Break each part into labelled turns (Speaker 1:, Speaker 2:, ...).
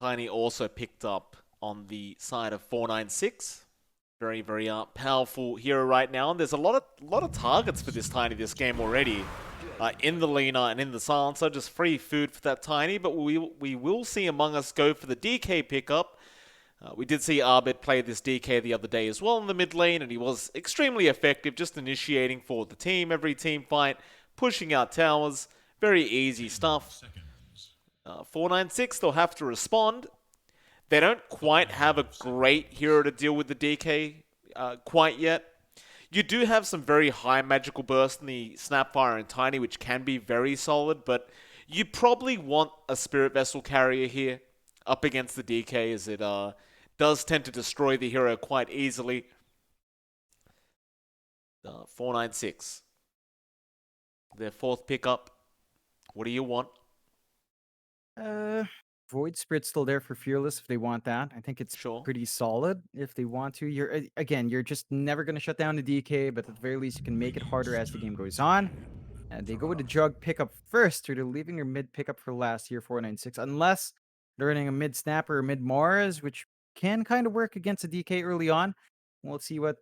Speaker 1: Tiny also picked up on the side of 496. Very, very powerful hero right now. And there's a lot of targets for this Tiny this game already. In the Lina and in the Silencer, just free food for that Tiny. But we will see Among Us go for the DK pickup. We did see Arbit play this DK the other day as well in the mid lane, and he was extremely effective, just initiating for the team, every team fight, pushing out towers, very easy stuff. 496, they'll have to respond. They don't quite have a great hero to deal with the DK quite yet. You do have some very high magical burst in the Snapfire and Tiny, which can be very solid, but you probably want a Spirit Vessel carrier here up against the DK, as it does tend to destroy the hero quite easily. 496. Their fourth pickup. What do you want?
Speaker 2: Void Spirit's still there for Fearless if they want that. I think it's
Speaker 1: Sure.
Speaker 2: pretty solid if they want to. You're just never gonna shut down the DK, but at the very least you can make it harder as the game goes on. And they go with the Jug pickup first, or they're leaving their mid pickup for last here, 496, unless they're running a mid Snapper or mid Mars, which can kind of work against a DK early on. We'll see what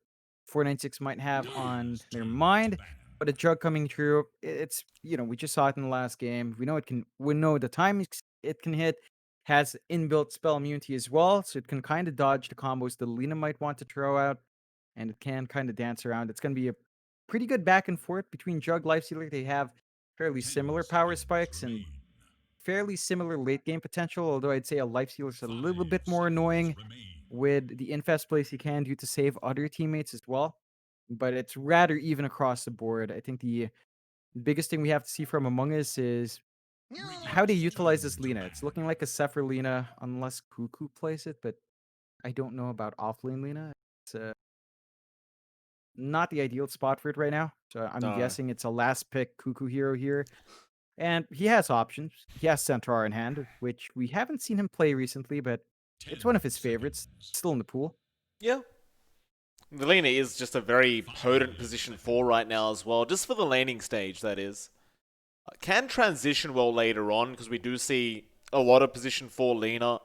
Speaker 2: 496 might have on their mind. But a Jug coming through, it's, we just saw it in the last game. We know the time it can hit has inbuilt spell immunity as well, so it can kind of dodge the combos that Lina might want to throw out, and it can kind of dance around. It's going to be a pretty good back and forth between Jug Lifestealer. They have fairly similar power spikes and fairly similar late game potential, although I'd say a Lifestealer is a little bit more annoying with the infest plays he can do to save other teammates as well. But it's rather even across the board. I think the biggest thing we have to see from Among Us is how they utilize this Lina. It's looking like a Sephiroth Lina, unless Cuckoo plays it, but I don't know about offlane Lina. It's not the ideal spot for it right now. So I'm
Speaker 1: No.
Speaker 2: guessing it's a last pick Cuckoo hero here. And he has options. He has Centaur in hand, which we haven't seen him play recently, but it's one of his favorites. Still in the pool.
Speaker 1: Yeah. The Lina is just a very potent position 4 right now as well, just for the laning stage, that is. Can transition well later on, because we do see a lot of position 4 Lina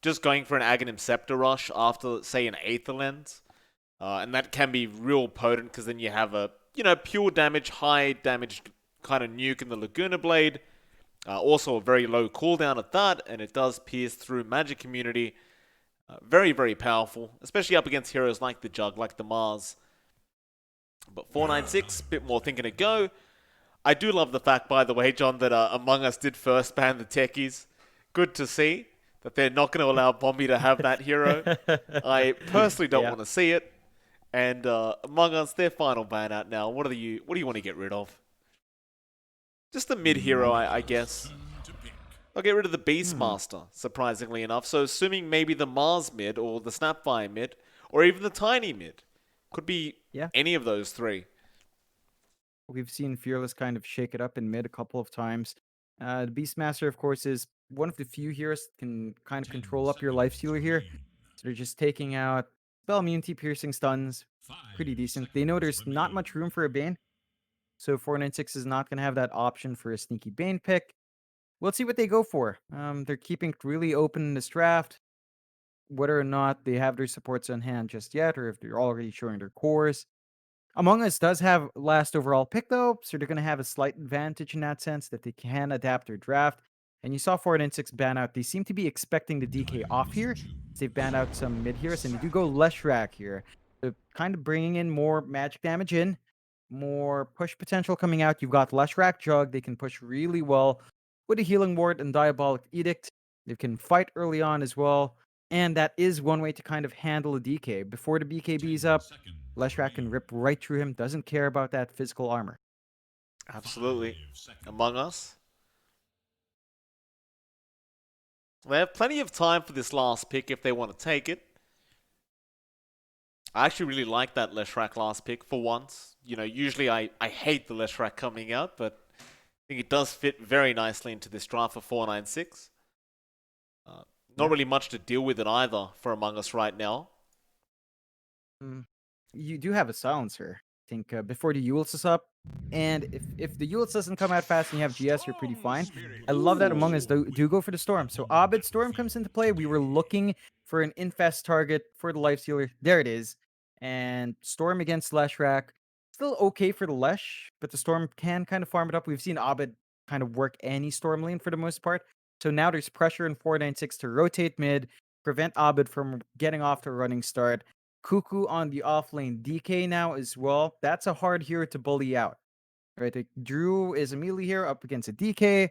Speaker 1: just going for an Aghanim Scepter rush after, say, an Aether Lens. And that can be real potent, because then you have a, pure damage, high damage kind of nuke in the Laguna Blade. Also a very low cooldown at that, and it does pierce through magic immunity. Very, very powerful, especially up against heroes like the Jug, like the Mars. But 496, bit more thinking to go. I do love the fact, by the way, John, that Among Us did first ban the techies. Good to see that they're not going to allow Bombi to have that hero. I personally don't
Speaker 2: Yeah.
Speaker 1: want to see it. And Among Us, their final ban out now. What do you want to get rid of? Just the mid hero, I guess. I'll get rid of the
Speaker 2: Hmm.
Speaker 1: Beastmaster, surprisingly enough. So assuming maybe the Mars mid, or the Snapfire mid, or even the Tiny mid. Could be
Speaker 2: Yeah.
Speaker 1: any of those three.
Speaker 2: We've seen Fearless kind of shake it up in mid a couple of times. The Beastmaster, of course, is one of the few heroes that can kind of control up your lifestealer here. So they're just taking out spell immunity, piercing stuns. Pretty decent. They know there's not much room for a Bane. So 496 is not going to have that option for a sneaky Bane pick. We'll see what they go for. They're keeping it really open in this draft. Whether or not they have their supports on hand just yet, or if they're already showing their cores. Among Us does have last overall pick though, so they're going to have a slight advantage in that sense that they can adapt their draft. And you saw 496 ban out. They seem to be expecting the DK off here. They've banned out some mid heroes, and they do go Leshrac here. So kind of bringing in more magic damage in, more push potential coming out. You've got Leshrac Jug. They can push really well with a Healing Ward and Diabolic Edict. They can fight early on as well. And that is one way to kind of handle a DK. Before the BKB is up, Leshrac can rip right through him, doesn't care about that physical armor.
Speaker 1: Absolutely. Among Us. They have plenty of time for this last pick if they want to take it. I actually really like that Leshrac last pick for once. Usually I hate the Leshrac coming out, but I think it does fit very nicely into this draft for 496. Not
Speaker 2: Yeah.
Speaker 1: really much to deal with it either for Among Us right now.
Speaker 2: Mm. You do have a silencer think, before the Yules is up. And if the Yules doesn't come out fast and you have GS, you're pretty fine. I love that Among Us do go for the Storm. So Abed Storm comes into play. We were looking for an infest target for the Lifestealer. There it is. And Storm against Leshrac. Still okay for the Lesh, but the Storm can kind of farm it up. We've seen Abed kind of work any Storm lane for the most part. So now there's pressure in 496 to rotate mid, prevent Abed from getting off to a running start. Cuckoo on the offlane DK now as well. That's a hard hero to bully out. Right? Like, Drew is immediately here up against a DK.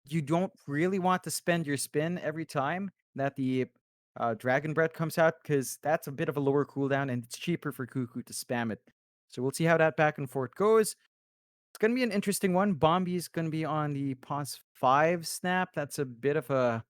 Speaker 2: You don't really want to spend your spin every time that the Dragon Breath comes out, because that's a bit of a lower cooldown and it's cheaper for Cuckoo to spam it. So we'll see how that back and forth goes. It's going to be an interesting one. Bombi is going to be on the Pons 5 snap. That's a bit of a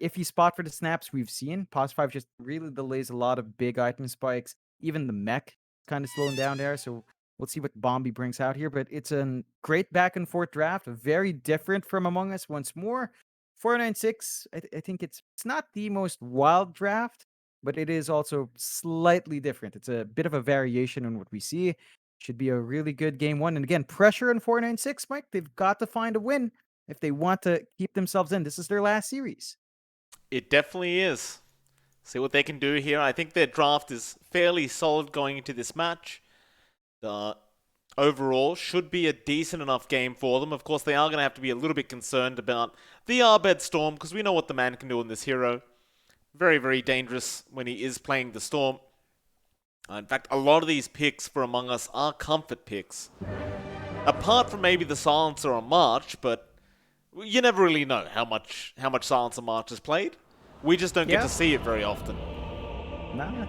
Speaker 2: iffy spot for the snaps we've seen. Pos 5 just really delays a lot of big item spikes. Even the mech kind of slowing down there. So we'll see what Bombi brings out here. But it's a great back and forth draft. Very different from Among Us once more. 496, I think it's not the most wild draft, but it is also slightly different. It's a bit of a variation on what we see. Should be a really good game one. And again, pressure in 496, Mike. They've got to find a win if they want to keep themselves in. This is their last series.
Speaker 1: It definitely is. See what they can do here. I think their draft is fairly solid going into this match. Overall, should be a decent enough game for them. Of course, they are going to have to be a little bit concerned about the Abed Storm, because we know what the man can do in this hero. Very, very dangerous when he is playing the Storm. In fact, a lot of these picks for Among Us are comfort picks. Apart from maybe the Silencer on March, but you never really know how much Silencer March is played. We just don't get to see it very often.
Speaker 2: Nah,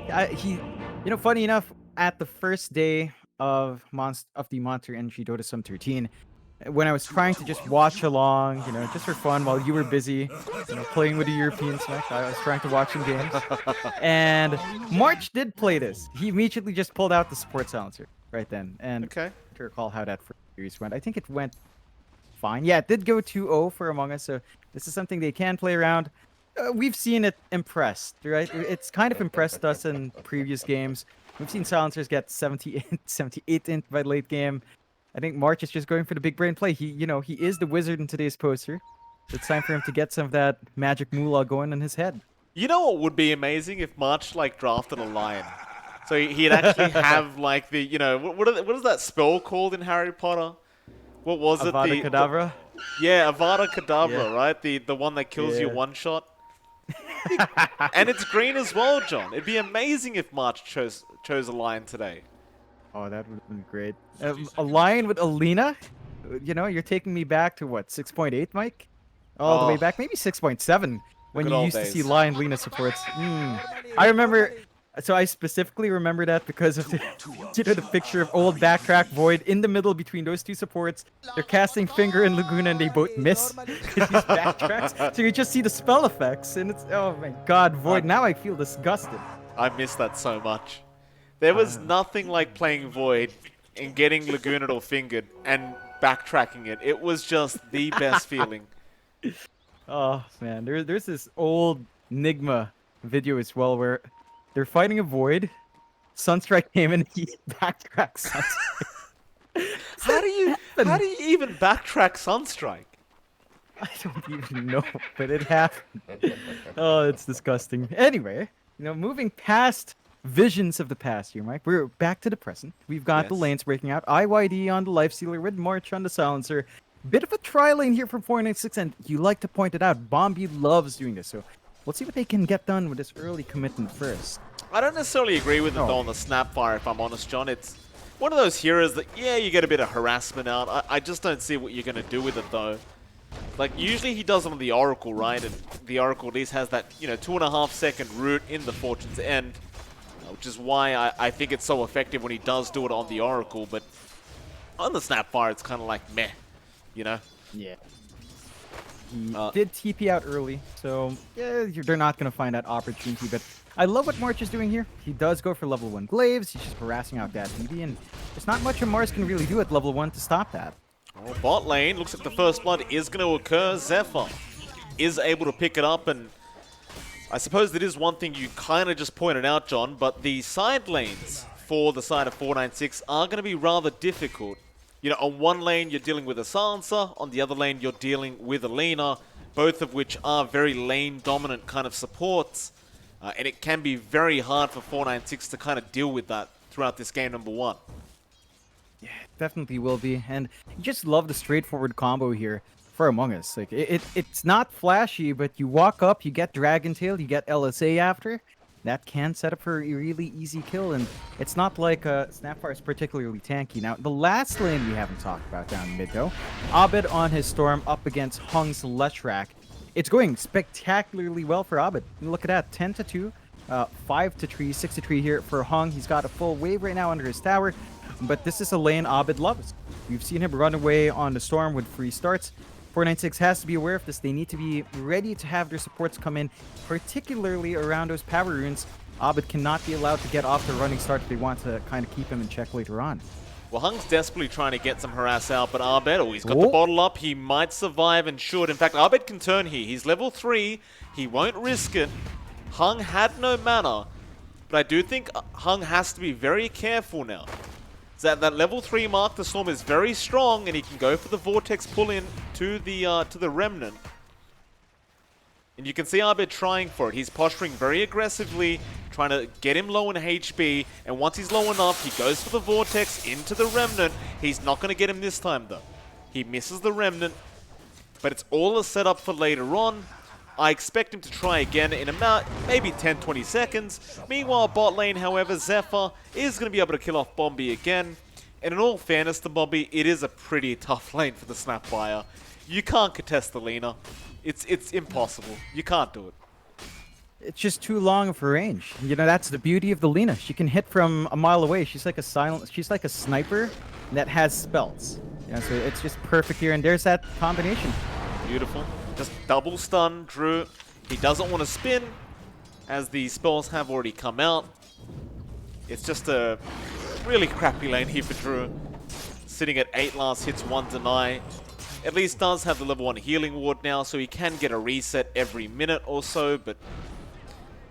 Speaker 2: funny enough, at the first day of the Monster Energy Dota Sum 13, when I was trying to just watch along, just for fun while you were busy, playing with the Europeans, I was trying to watch some games. And March did play this. He immediately just pulled out the support silencer right then. And
Speaker 1: Okay.
Speaker 2: to recall how that first series went, I think it went fine. Yeah, it did go 2-0 for Among Us, so this is something they can play around. We've seen it impressed, right? It's kind of impressed us in previous games. We've seen silencers get 78 int by late game. I think March is just going for the big brain play. He is the wizard in today's poster. It's time for him to get some of that magic moolah going in his head.
Speaker 1: You know what would be amazing if March drafted a lion? So he'd actually have the what is that spell called in Harry Potter? What was
Speaker 2: Avada
Speaker 1: it?
Speaker 2: Kedavra?
Speaker 1: Yeah, Avada Kedavra,
Speaker 2: Yeah.
Speaker 1: right? The one that kills you one shot. And it's green as well, John. It'd be amazing if March chose a lion today.
Speaker 2: Oh, that would have been great. A lion with Alina? You're taking me back to what, 6.8, Mike? All the way back, maybe 6.7, when
Speaker 1: good
Speaker 2: you
Speaker 1: old
Speaker 2: used to see
Speaker 1: days.
Speaker 2: lion Lina supports. I remember, so I specifically remember that because of the picture of old Backtrack Void in the middle between those two supports. They're casting Finger and Laguna and they both miss because he's backtracks. So you just see the spell effects and it's, oh my god, Void. Now I feel disgusted.
Speaker 1: I miss that so much. There was nothing like playing Void and getting Laguna or fingered and backtracking it. It was just the best feeling.
Speaker 2: Oh man, there's this old Nigma video as well where they're fighting a Void. Sunstrike came and he backtracks Sunstrike.
Speaker 1: How do you even backtrack Sunstrike?
Speaker 2: I don't even know, but it happened. Oh, it's disgusting. Anyway, moving past visions of the past here, Mike, we're back to the present. We've got the lanes breaking out. IYD on the Lifestealer with March on the Silencer. Bit of a tri lane here from 496, and you like to point it out, Bombi loves doing this, so let's see what they can get done with this early commitment first.
Speaker 1: I don't necessarily agree with it though on the Snapfire, if I'm honest, John. It's one of those heroes that, yeah, you get a bit of harassment out. I just don't see what you're going to do with it though. Usually he does it on the Oracle, right? And the Oracle at least has that, 2.5 second root in the Fortune's End, which is why I think it's so effective when he does do it on the Oracle. But on the Snapfire, it's kind of like meh, Yeah.
Speaker 2: He did TP out early, so yeah, they're not going to find that opportunity. But I love what March is doing here. He does go for level 1 Glaives. He's just harassing out that DB, and there's not much Mars can really do at level 1 to stop that.
Speaker 1: Oh, bot lane, looks like the first blood is going to occur. Zephyr is able to pick it up, and I suppose that is one thing you kind of just pointed out, John, but the side lanes for the side of 496 are going to be rather difficult. You know, on one lane you're dealing with a Silencer, on the other lane you're dealing with a Lina, both of which are very lane-dominant kind of supports. And it can be very hard for 496 to kind of deal with that throughout this game number 1.
Speaker 2: Yeah, it definitely will be. And you just love the straightforward combo here for Among Us. Like it's not flashy, but you walk up, you get Dragon Tail, you get LSA after. That can set up for a really easy kill, and it's not like Snapfire is particularly tanky. Now, the last lane we haven't talked about down mid, though. Abed on his Storm up against Hung's Leshrac. It's going spectacularly well for Abed. Look at that, 10-2, 5-3, 6-3 here for Hung. He's got a full wave right now under his tower, but this is a lane Abed loves. We've seen him run away on the Storm with free starts. 496 has to be aware of this. They need to be ready to have their supports come in, particularly around those power runes. Abed cannot be allowed to get off the running start if they want to kind of keep him in check later on.
Speaker 1: Well, Hung's desperately trying to get some harass out, but Abed, he's got the bottle up. He might survive and should. In fact, Abed can turn here. He's level 3. He won't risk it. Hung had no mana, but I do think Hung has to be very careful now. So at that level 3 mark, the Storm is very strong, and he can go for the Vortex pull-in to the Remnant. And you can see Abed trying for it. He's posturing very aggressively, trying to get him low in HP, and once he's low enough, he goes for the Vortex into the Remnant. He's not going to get him this time, though. He misses the Remnant, but it's all a setup for later on. I expect him to try again in about maybe 10-20 seconds. Meanwhile, bot lane, however, Zephyr is going to be able to kill off Bombi again. And in all fairness to Bombi, it is a pretty tough lane for the Snapfire. You can't contest the Lina. It's impossible. You can't do it.
Speaker 2: It's just too long of a range. You know, that's the beauty of the Lina. She can hit from a mile away. She's like a sniper that has spells. Yeah, so it's just perfect here, and there's that combination.
Speaker 1: Beautiful. Just double stun Drew. He doesn't want to spin, as the spells have already come out. It's just a really crappy lane here for Drew. Sitting at 8 last hits, 1 deny. At least does have the level 1 healing ward now, so he can get a reset every minute or so, but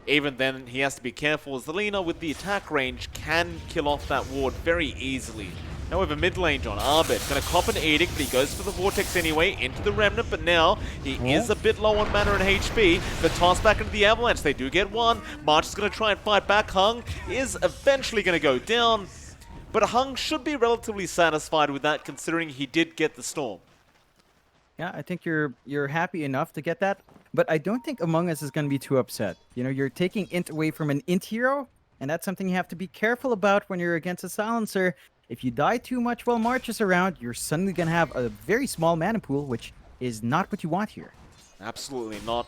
Speaker 1: even then he has to be careful, as the Lina with the attack range can kill off that ward very easily. However, mid lane, John, Abed going to cop an Edict, but he goes for the Vortex anyway, into the Remnant, but now he is a bit low on mana and HP. The toss back into the Avalanche, they do get one. March is going to try and fight back. Hung is eventually going to go down, but Hung should be relatively satisfied with that, considering he did get the Storm.
Speaker 2: Yeah, I think you're happy enough to get that, but I don't think Among Us is going to be too upset. You know, you're taking int away from an int hero, and that's something you have to be careful about when you're against a Silencer. If you die too much while March is around, you're suddenly going to have a very small mana pool, which is not what you want here.
Speaker 1: Absolutely not.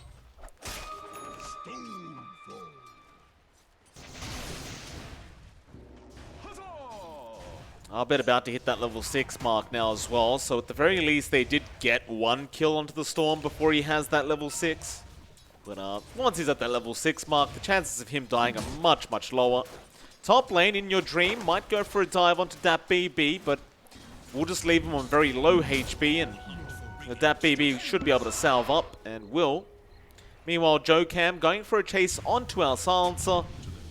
Speaker 1: Abed about to hit that level 6 mark now as well, so at the very least they did get 1 kill onto the Storm before he has that level 6. But once he's at that level 6 mark, the chances of him dying are much, much lower. Top lane, in your dream, might go for a dive onto that BB, but we'll just leave him on very low HP, and that BB should be able to salve up, and will. Meanwhile, Jocam going for a chase onto our Silencer,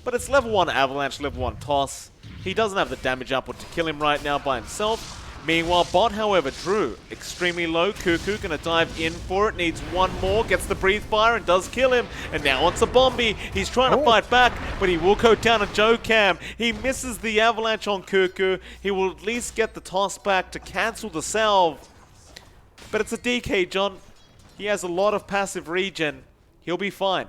Speaker 1: but it's level 1 Avalanche, level 1 Toss. He doesn't have the damage output to kill him right now by himself. Meanwhile, bot, however, Drew, extremely low. Cuckoo gonna dive in for it, needs one more, gets the breathe fire and does kill him. And now onto Bombi. He's trying to fight back, but he will go down to Jocam. He misses the avalanche on Cuckoo. He will at least get the toss back to cancel the salve. But it's a DK, John. He has a lot of passive regen. He'll be fine.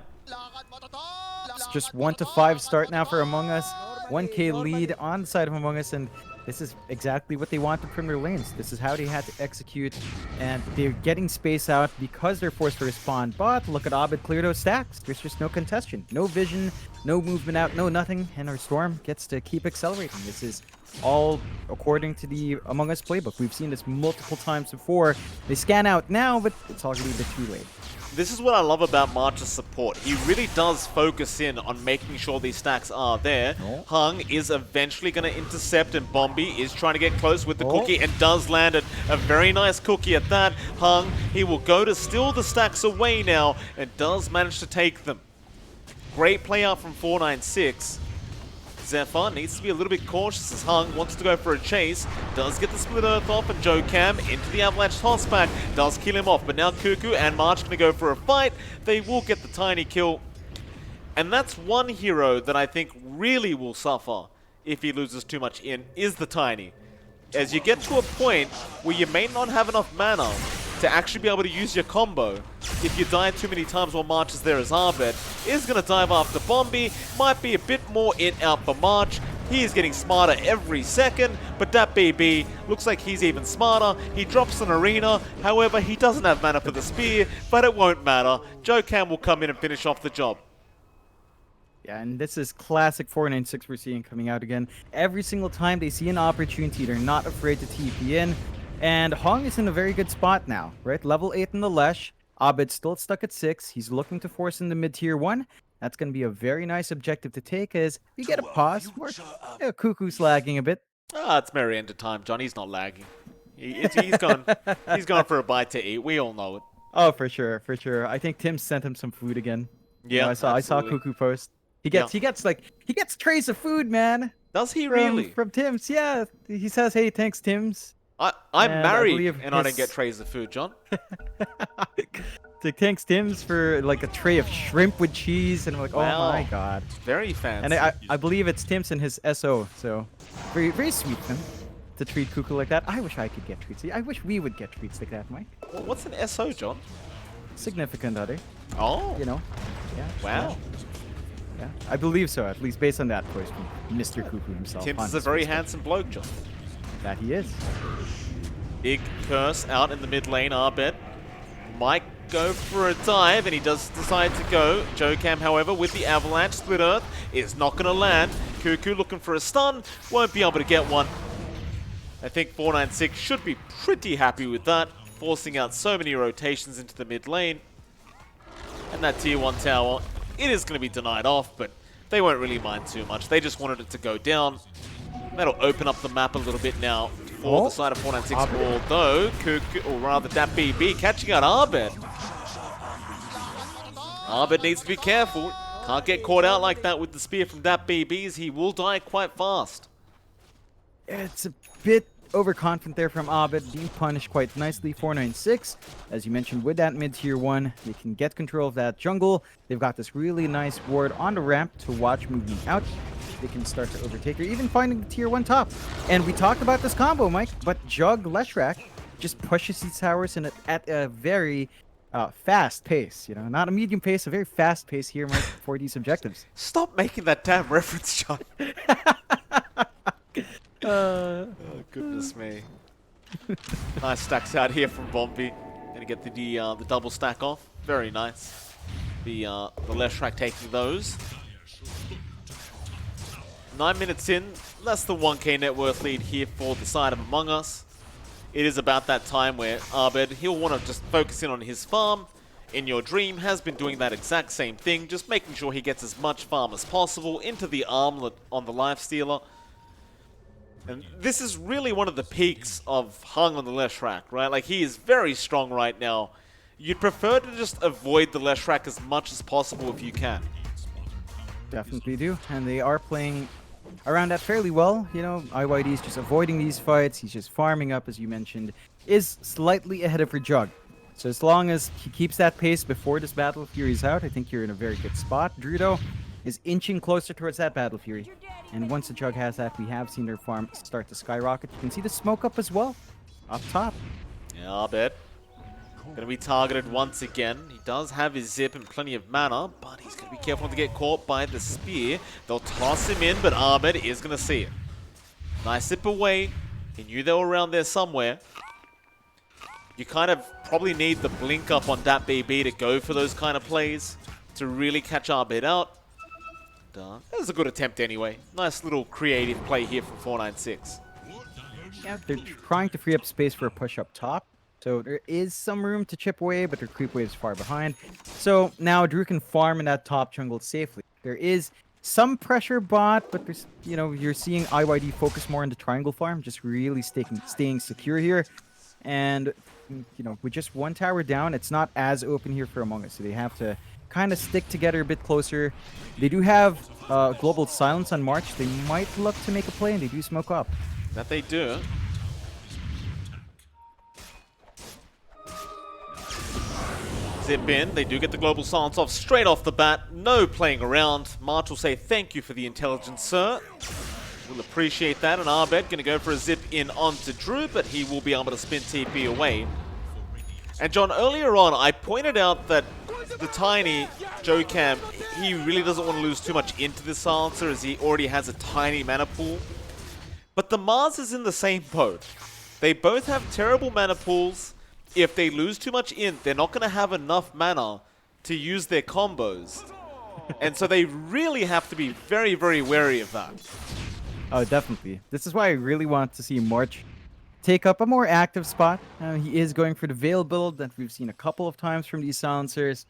Speaker 2: It's just 1 to 5 start now for Among Us. 1k lead on the side of Among Us, and this is exactly what they wanted from their lanes. This is how they had to execute, and they're getting space out because they're forced to respawn. But look at Abed clear those stacks. There's just no contestion, no vision, no movement out, no nothing, and our Storm gets to keep accelerating. This is all according to the Among Us playbook. We've seen this multiple times before. They scan out now, but it's already a bit too late.
Speaker 1: This is what I love about March's support. He really does focus in on making sure these stacks are there. Hung is eventually going to intercept, and Bombi is trying to get close with the cookie and does land it. A very nice cookie at that. Hung, he will go to steal the stacks away now and does manage to take them. Great play out from 496. Zephyr needs to be a little bit cautious as Hung wants to go for a chase. Does get the Split Earth off, and Joe Cam into the Avalanche toss back. Does kill him off, but now Cuckoo and March going to go for a fight. They will get the tiny kill. And that's one hero that I think really will suffer if he loses too much in, is the Tiny. As you get to a point where you may not have enough mana to actually be able to use your combo, if you die too many times while March is there as Arbet, is going to dive after Bombi, might be a bit more in out for March. He is getting smarter every second, but that BB looks like he's even smarter. He drops an arena, however, he doesn't have mana for the spear, but it won't matter. Joe Cam will come in and finish off the job.
Speaker 2: Yeah, and this is classic 496 we're seeing coming out again. Every single time they see an opportunity, they're not afraid to TP in. And Hong is in a very good spot now, right? Level 8 in the Lesh. Abed's still stuck at 6. He's looking to force in the mid-tier 1. That's going to be a very nice objective to take as we get a pause. Cuckoo's lagging a bit.
Speaker 1: Ah, it's merry end of time, John. He's not lagging. He's gone for a bite to eat. We all know it.
Speaker 2: Oh, for sure, for sure. I think Tim sent him some food again.
Speaker 1: Yeah,
Speaker 2: You know, I saw Cuckoo post. He gets trays of food, man.
Speaker 1: Does he really?
Speaker 2: From Tim's, yeah. He says, "Hey, thanks, Tim's."
Speaker 1: I'm married and I don't get trays of food, John.
Speaker 2: Thanks, Tim's, for like a tray of shrimp with cheese, and I'm like,
Speaker 1: Wow.
Speaker 2: oh my god.
Speaker 1: Very fancy.
Speaker 2: And I believe it's Tim's and his SO, so very very sweet of him to treat Cuckoo like that. I wish I could get treats. I wish we would get treats like that, Mike.
Speaker 1: Well, what's an SO, John?
Speaker 2: Significant other,
Speaker 1: Oh.
Speaker 2: you know. Yeah.
Speaker 1: Wow.
Speaker 2: Yeah, I believe so, at least based on that post from Mr. Cuckoo himself.
Speaker 1: Tim's
Speaker 2: on
Speaker 1: is a
Speaker 2: his
Speaker 1: very
Speaker 2: Facebook.
Speaker 1: handsome bloke, John.
Speaker 2: That he is.
Speaker 1: Big curse out in the mid lane. Arbet might go for a dive, and he does decide to go. Joe Cam, however, with the Avalanche Split Earth, is not going to land. Cuckoo looking for a stun, won't be able to get one. I think 496 should be pretty happy with that, forcing out so many rotations into the mid lane. And that tier 1 tower, it is going to be denied off, but they won't really mind too much. They just wanted it to go down. That'll open up the map a little bit now for the side of 496, although Cuckoo, or rather that BB, catching out Arbet. Arbet needs to be careful. Can't get caught out like that with the spear from that BBs. He will die quite fast.
Speaker 2: It's a bit overconfident there from Abed, being punished quite nicely. 496, as you mentioned, with that mid-tier 1, they can get control of that jungle. They've got this really nice ward on the ramp to watch moving out. They can start to overtake or even finding the tier 1 top. And we talked about this combo, Mike, but Jug Leshrac just pushes these towers in at a very fast pace. You know, not a medium pace, a very fast pace here, Mike, for these objectives.
Speaker 1: Stop making that damn reference, John. Oh, goodness me. Nice stacks out here from Bombi. Gonna get the double stack off. Very nice. The Leshrac taking those. 9 minutes in, that's the 1k net worth lead here for the side of Among Us. It is about that time where Abed, he'll want to just focus in on his farm. In Your Dream has been doing that exact same thing, just making sure he gets as much farm as possible into the armlet on the Lifestealer. And this is really one of the peaks of Hung on the Leshrac, right? Like, he is very strong right now. You'd prefer to just avoid the Leshrac as much as possible if you can.
Speaker 2: Definitely do, and they are playing around that fairly well. You know, IYD is just avoiding these fights. He's just farming up, as you mentioned, is slightly ahead of Jug. So as long as he keeps that pace before this Battle Fury's out, I think you're in a very good spot. Drudo is inching closer towards that Battle Fury. And once the Jug has that, we have seen their farm start to skyrocket. You can see the smoke up as well, up top.
Speaker 1: Yeah, Abed gonna be targeted once again. He does have his zip and plenty of mana, but he's gonna be careful not to get caught by the spear. They'll toss him in, but Abed is gonna see it. Nice zip away. He knew they were around there somewhere. You kind of probably need the blink up on that BB to go for those kind of plays to really catch Abed out. That was a good attempt anyway. Nice little creative play here from 496.
Speaker 2: Yeah, they're trying to free up space for a push up top. So there is some room to chip away, but their creep wave is far behind. So now Drew can farm in that top jungle safely. There is some pressure bot, but there's, you know, you're seeing IYD focus more on the triangle farm, just really staying secure here. And, you know, with just one tower down, it's not as open here for Among Us. So they have to kind of stick together a bit closer. They do have Global Silence on March. They might look to make a play, and they do smoke up.
Speaker 1: That they do. Zip in. They do get the Global Silence off straight off the bat. No playing around. March will say thank you for the intelligence, sir. We'll appreciate that. And Arbed going to go for a zip in onto Drew, but he will be able to spin TP away. And John, earlier on, I pointed out that the tiny JoeCam, he really doesn't want to lose too much into this silencer as he already has a tiny mana pool. But the Mars is in the same boat. They both have terrible mana pools. If they lose too much in, they're not going to have enough mana to use their combos. And so they really have to be very, very wary of that.
Speaker 2: Oh, definitely. This is why I really want to see March take up a more active spot. He is going for the Veil build that we've seen a couple of times from these silencers.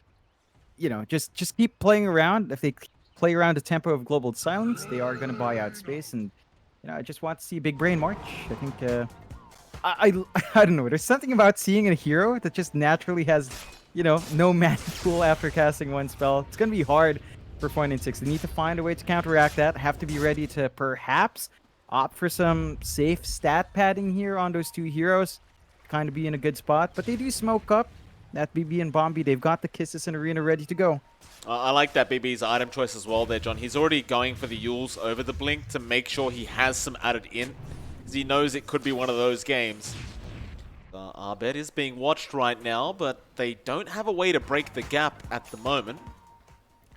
Speaker 2: You know, just keep playing around. If they play around the tempo of Global Silence, they are going to buy out space. And, you know, I just want to see Big Brain March. I think... I don't know. There's something about seeing a hero that just naturally has, you know, no mana pool after casting one spell. It's going to be hard for 496. They need to find a way to counteract that. Have to be ready to perhaps opt for some safe stat padding here on those two heroes. Kind of be in a good spot. But they do smoke up. That BB and Bombi, they've got the Kisses and Arena ready to go.
Speaker 1: I like that BB's item choice as well there, John. He's already going for the Yules over the Blink to make sure he has some added in. He knows it could be one of those games. Arbed is being watched right now, but they don't have a way to break the gap at the moment.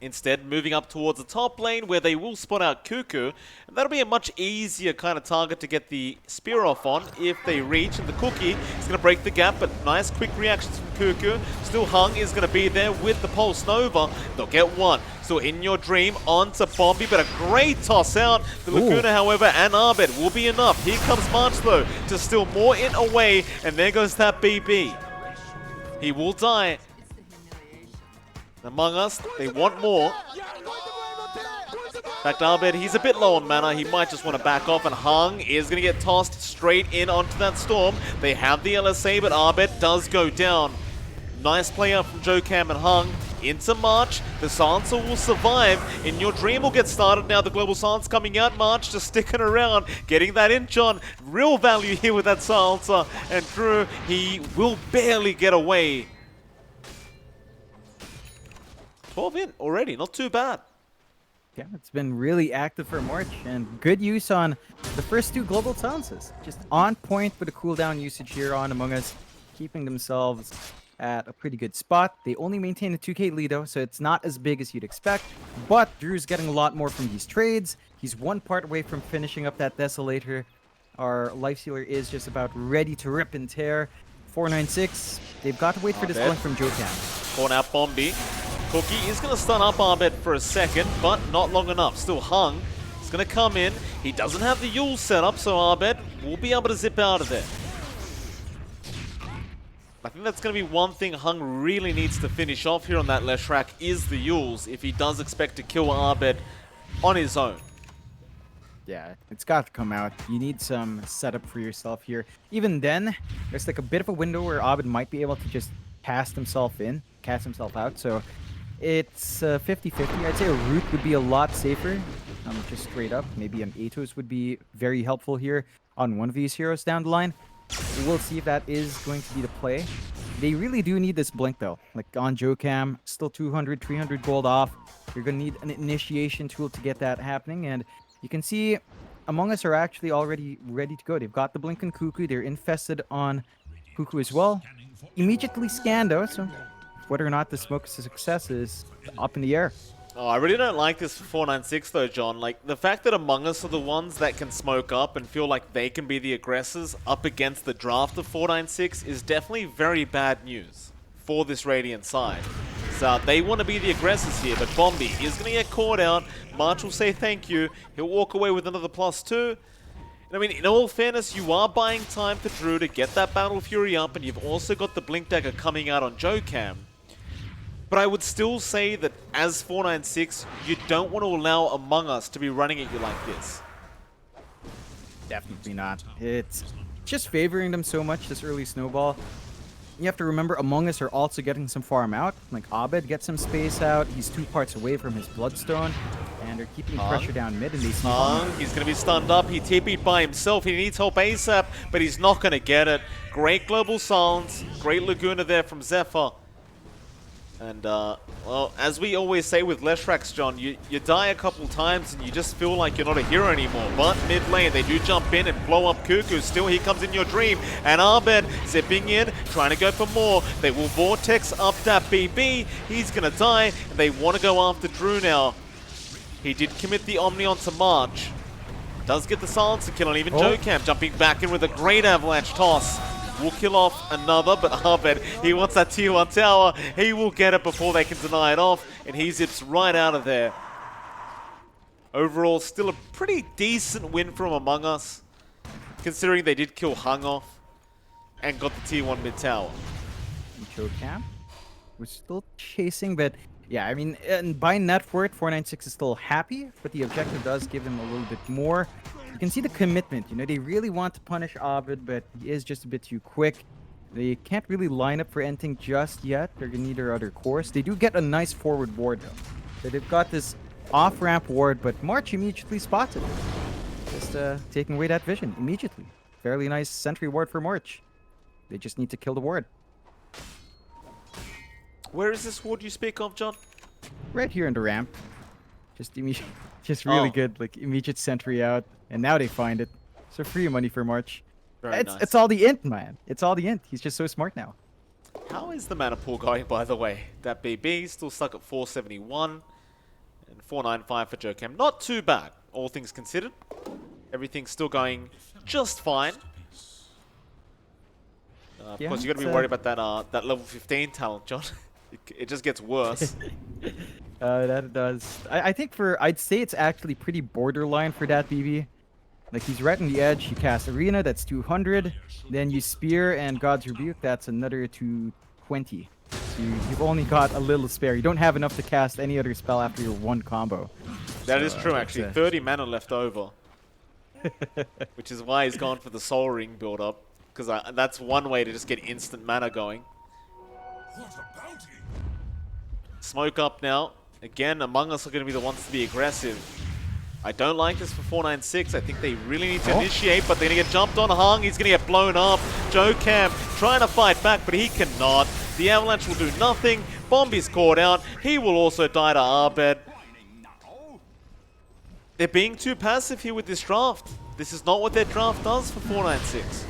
Speaker 1: Instead, moving up towards the top lane where they will spot out Cuckoo. And that'll be a much easier kind of target to get the spear off on if they reach. And the Cookie is going to break the gap, but nice quick reactions from Cuckoo. Still Hung is going to be there with the Pulse Nova. They'll get one. Still In Your Dream onto Bombi, but a great toss out. The Laguna, however, and Arbed will be enough. Here comes March, though, to steal more in away. And there goes that BB. He will die. Among Us, they want more. In fact, Arbed, he's a bit low on mana. He might just want to back off, and Hung is going to get tossed straight in onto that Storm. They have the LSA, but Arbed does go down. Nice play up from JoeCam and Hung. Into March. The Silencer will survive. In Your Dream will get started now. The Global Silence coming out. March just sticking around. Getting that in, John. Real value here with that Silencer. And Drew, he will barely get away. 12 in already, not too bad.
Speaker 2: Yeah, it's been really active for March, and good use on the first two Global Silences. Just on point with the cooldown usage here on Among Us, keeping themselves at a pretty good spot. They only maintain a 2k lead though, so it's not as big as you'd expect, but Drew's getting a lot more from these trades. He's one part away from finishing up that Desolator. Our Lifestealer is just about ready to rip and tear. 496, they've got to wait for this blink from JoeCam.
Speaker 1: Corn out Bombi. Cookie is going to stun up Arbed for a second, but not long enough. Still Hung. He's going to come in. He doesn't have the Yule set up, so Arbed will be able to zip out of there. I think that's going to be one thing Hung really needs to finish off here on that Leshrac is the Yules if he does expect to kill Arbed on his own.
Speaker 2: Yeah, it's got to come out. You need some setup for yourself here. Even then, there's like a bit of a window where Arbed might be able to just cast himself out. So it's 50-50. I'd say a Root would be a lot safer. Just straight up. Maybe an Atos would be very helpful here on one of these heroes down the line. We'll see if that is going to be the play. They really do need this blink though. Like on JoeCam, still 200, 300 gold off. You're going to need an initiation tool to get that happening. And you can see Among Us are actually already ready to go. They've got the blink on Cuckoo. They're infested on Cuckoo as well. Immediately scan though, so whether or not the smoke is a success is up in the air.
Speaker 1: Oh, I really don't like this for 496 though, John. Like, the fact that Among Us are the ones that can smoke up and feel like they can be the aggressors up against the draft of 496 is definitely very bad news for this Radiant side. So they want to be the aggressors here, but Bombi is going to get caught out. March will say thank you. He'll walk away with another +2. I mean, in all fairness, you are buying time for Drew to get that Battle Fury up, and you've also got the Blink Dagger coming out on JoeCam. But I would still say that as 496, you don't want to allow Among Us to be running at you like this.
Speaker 2: Definitely not. It's just favoring them so much, this early snowball. You have to remember, Among Us are also getting some farm out. Like, Abed gets some space out. He's 2 parts away from his Bloodstone. And they're keeping pressure down mid, and they see
Speaker 1: He's going to be stunned up. He TP'd by himself. He needs help ASAP, but he's not going to get it. Great global silence. Great Laguna there from Zephyr. And, well, as we always say with Leshrax, John, you die a couple times and you just feel like you're not a hero anymore. But mid lane, they do jump in and blow up Cuckoo. Still, he comes in your dream. And Abed zipping in, trying to go for more. They will Vortex up that BB. He's going to die. And they want to go after Drew now. He did commit the Omni onto March. Does get the silencer kill on even JoeCam, jumping back in with a great avalanche toss. Will kill off another, but Abed, he wants that tier 1 tower. He will get it before they can deny it off, and he zips right out of there. Overall, still a pretty decent win from Among Us, considering they did kill Hung off and got the tier 1 mid tower.
Speaker 2: JoeCam was still chasing, but yeah, I mean, and by net worth, 496 is still happy, but the objective does give him a little bit more. You can see the commitment. You know, they really want to punish Abed, but he is just a bit too quick. They can't really line up for anything just yet. They're going to need their other course. They do get a nice forward ward, though. So they've got this off-ramp ward, but March immediately spots it. Just taking away that vision immediately. Fairly nice sentry ward for March. They just need to kill the ward.
Speaker 1: Where is this ward you speak of, John?
Speaker 2: Right here in the ramp. Just really good, like immediate sentry out. And now they find it. So free money for March.
Speaker 1: Very nice.
Speaker 2: It's all the int, man. It's all the int. He's just so smart now.
Speaker 1: How is the mana pool going, by the way? That BB still stuck at 471. And 495 for JoeCam. Not too bad, all things considered. Everything's still going just fine. Of course, you got to be worried about that level 15 talent, John. It just gets worse.
Speaker 2: That it does. I think I'd say it's actually pretty borderline for that BB. Like, he's right on the edge. You cast Arena, that's 200. Then you Spear and God's Rebuke, that's another 220. So you've only got a little spare. You don't have enough to cast any other spell after your 1 combo.
Speaker 1: That is true, actually. 30 mana left over. Which is why he's gone for the Soul Ring build-up. Because that's one way to just get instant mana going. Smoke up now. Again, Among Us are going to be the ones to be aggressive. I don't like this for 496. I think they really need to initiate, but they're going to get jumped on. Hung, he's going to get blown up. JoeCam trying to fight back, but he cannot. The avalanche will do nothing. Bombi's caught out. He will also die to Abed. They're being too passive here with this draft. This is not what their draft does for 496.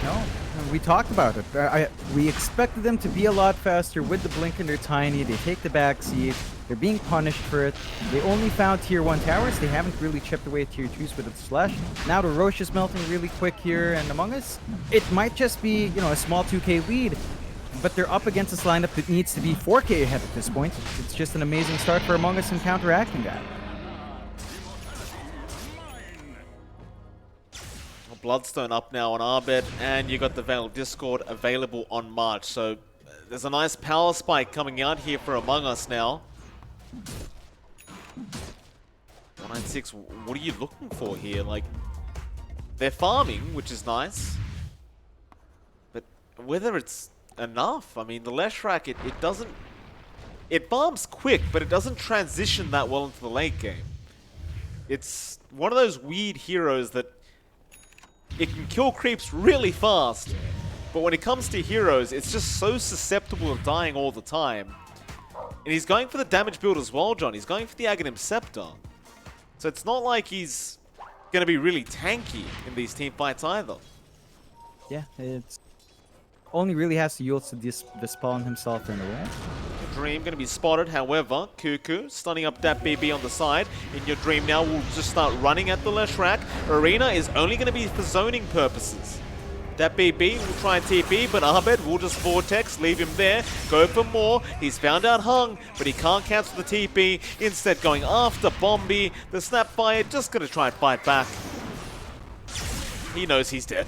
Speaker 2: No, we talked about it. We expected them to be a lot faster with the blink and they're tiny. They take the backseat. They're being punished for it. They only found tier 1 towers. They haven't really chipped away tier 2s with its slash. Now the Roche is melting really quick here, and Among Us, it might just be, you know, a small 2k lead, but they're up against this lineup that needs to be 4k ahead at this point. It's just an amazing start for Among Us in counteracting that.
Speaker 1: Bloodstone up now on Abed, and you got the Veil of Discord available on March. So there's a nice power spike coming out here for Among Us now. 196, what are you looking for here? Like, they're farming, which is nice. But whether it's enough, I mean, the Leshrac, it doesn't... It farms quick, but it doesn't transition that well into the late game. It's one of those weird heroes that it can kill creeps really fast, but when it comes to heroes, it's just so susceptible to dying all the time. And he's going for the damage build as well, John. He's going for the Aghanim Scepter. So it's not like he's going to be really tanky in these team fights either.
Speaker 2: Yeah, it's only really has to yield to Dispel himself in a way.
Speaker 1: Dream going to be spotted, however, Cuckoo stunning up that BB on the side. In your dream now, we'll just start running at the Leshrac. Arena is only going to be for zoning purposes. That BB will try and TP, but Abed will just Vortex, leave him there, go for more. He's found out Hung, but he can't cancel the TP. Instead going after Bombi. The Snapfire just going to try and fight back. He knows he's dead.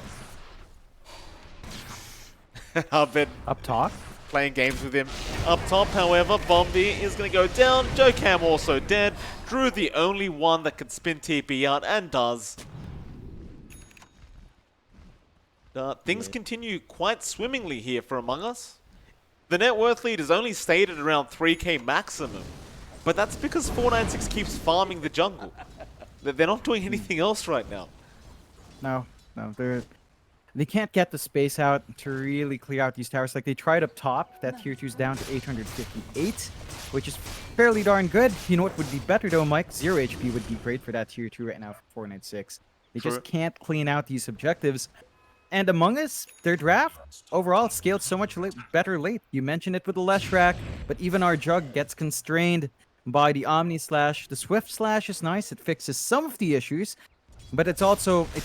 Speaker 1: Abed
Speaker 2: Up top?
Speaker 1: playing games with him. Up top, however, Bombi is going to go down. JoeCam also dead. Drew the only one that can spin TP out, and does. Things continue quite swimmingly here for Among Us. The net worth lead is only stayed at around 3k maximum, but that's because 496 keeps farming the jungle. They're not doing anything else right now.
Speaker 2: No, they can't get the space out to really clear out these towers. Like, they tried up top, that tier 2's down to 858, which is fairly darn good. You know what would be better though, Mike? 0 HP would be great for that tier 2 right now for 496. They just can't clean out these objectives. And Among Us, their draft, overall, scaled so much better late. You mentioned it with the Leshrac, but even our Jug gets constrained by the Omni Slash. The Swift Slash is nice. It fixes some of the issues, but it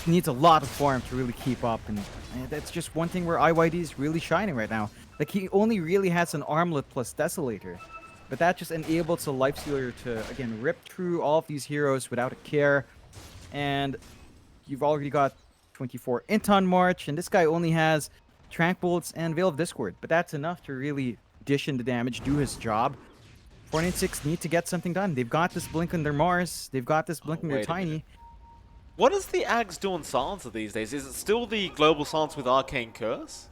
Speaker 2: needs a lot of farm to really keep up. And that's just one thing where IYD is really shining right now. Like, he only really has an Armlet plus Desolator, but that just enables a Lifestealer to, again, rip through all of these heroes without a care. And you've already got 24 int on March, and this guy only has Tranquils and Veil of Discord, but that's enough to really dish in the damage, do his job. 496 need to get something done. They've got this blink on their Mars, they've got this blink on their Tiny.
Speaker 1: What does the Ags do on Silencer these days? Is it still the global silence with Arcane Curse?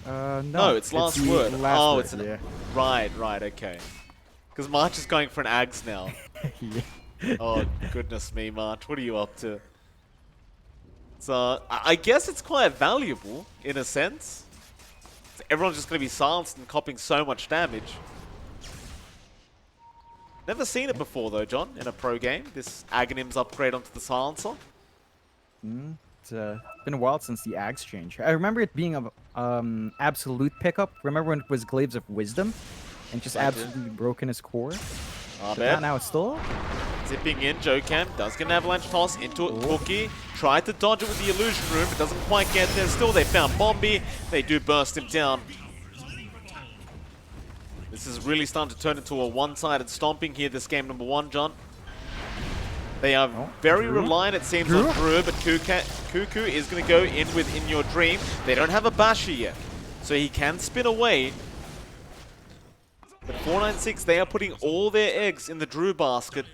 Speaker 2: No,
Speaker 1: it's Last Word. Oh, it's
Speaker 2: yeah.
Speaker 1: Right, okay. Because March is going for an Ags now.
Speaker 2: Yeah.
Speaker 1: Oh, goodness me, March. What are you up to? So, I guess it's quite valuable, in a sense. Everyone's just going to be silenced and copying so much damage. Never seen it before, though, John, in a pro game. This Aghanims upgrade onto the Silencer.
Speaker 2: It's been a while since the Ags change. I remember it being an absolute pickup. Remember when it was Glaives of Wisdom? And just absolutely broken his core? Now it's still
Speaker 1: zipping in, Jokam does get an avalanche toss into it. Cookie tried to dodge it with the illusion room, but doesn't quite get there. Still, they found Bombi. They do burst him down. This is really starting to turn into a one-sided stomping here, this game number 1, John. They are very reliant, it seems, on Drew, but Cuckoo is going to go in with In Your Dream. They don't have a Basher yet, so he can spin away. But 496, they are putting all their eggs in the Drew basket.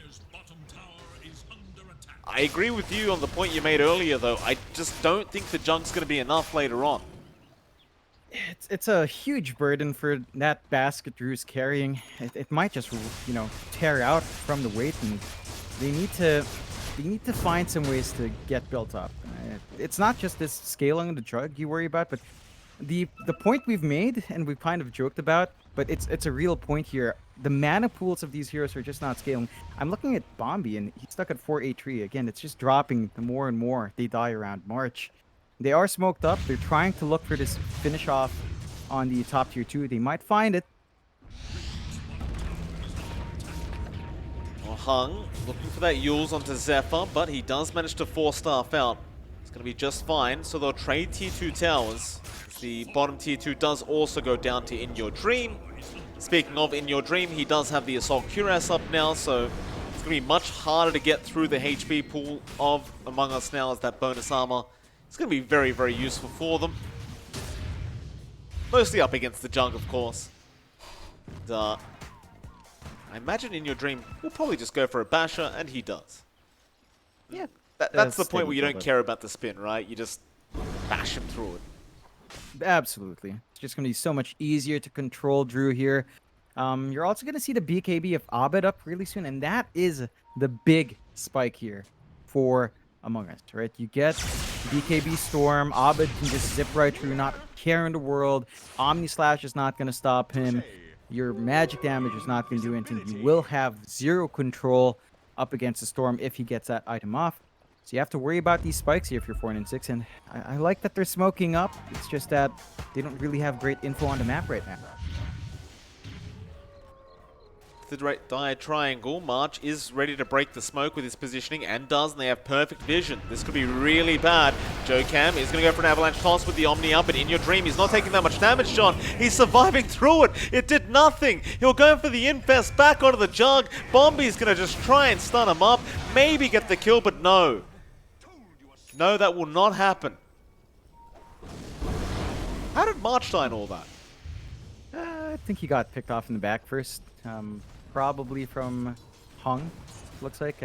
Speaker 1: I agree with you on the point you made earlier, though. I just don't think the Junk's going to be enough later on.
Speaker 2: It's a huge burden for that basket Drew's carrying. It might just, tear out from the weight, and they need to find some ways to get built up. It's not just this scaling of the Jug you worry about, but the point we've made and we've kind of joked about, but it's a real point here. The mana pools of these heroes are just not scaling. I'm looking at Bombi, and he's stuck at 483. Again, it's just dropping the more and more they die around March. They are smoked up. They're trying to look for this finish off on the top tier 2. They might find it.
Speaker 1: Well, Hung looking for that Yules onto Zephyr, but he does manage to 4-staff out. It's going to be just fine. So they'll trade tier 2 towers. The bottom tier 2 does also go down to In Your Dream. Speaking of In Your Dream, he does have the Assault Cuirass up now, so it's going to be much harder to get through the HP pool of Among Us now as that bonus armor. It's going to be very, very useful for them. Mostly up against the Junk, of course. And, I imagine In Your Dream will probably just go for a Basher, and he does.
Speaker 2: Yeah.
Speaker 1: That's the point where you don't care about the spin, right? You just bash him through it.
Speaker 2: Absolutely. It's just going to be so much easier to control Drew here. You're also going to see the BKB of Abed up really soon, and that is the big spike here for Among Us, right? You get BKB Storm, Abed can just zip right through, not a care in the world. Omni Slash is not going to stop him. Your magic damage is not going to do anything. You will have zero control up against the Storm if he gets that item off. So you have to worry about these spikes here if you're 4-6, and I like that they're smoking up. It's just that they don't really have great info on the map right now.
Speaker 1: The right dire triangle, March is ready to break the smoke with his positioning, and does, and they have perfect vision. This could be really bad. Jokam is going to go for an avalanche toss with the Omni up, but In Your Dream, he's not taking that much damage, John. He's surviving through it. It did nothing. He'll go for the Infest back onto the Jug. Bombi's going to just try and stun him up, maybe get the kill, but no. No, that will not happen. How did March die in all that?
Speaker 2: I think he got picked off in the back first. Probably from Hung. Looks like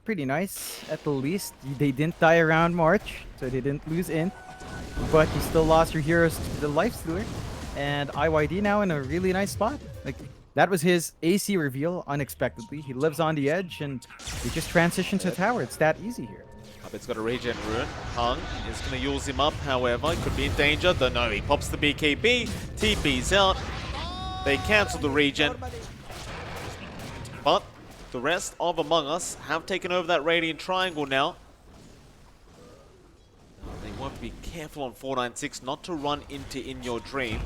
Speaker 2: pretty nice at the least. They didn't die around March, so they didn't lose int. but you still lost your heroes to the Lifestealer. And IYD now in a really nice spot. Like, that was his AC reveal unexpectedly. He lives on the edge, and he just transitioned to tower. It's that easy here.
Speaker 1: Abed's got a regen rune. Hung is going to use him up, however. He could be in danger. Though no, he pops the BKB. TP's out. They cancel the regen. But the rest of Among Us have taken over that Radiant Triangle now. They want to be careful on 496 not to run into In Your Dream.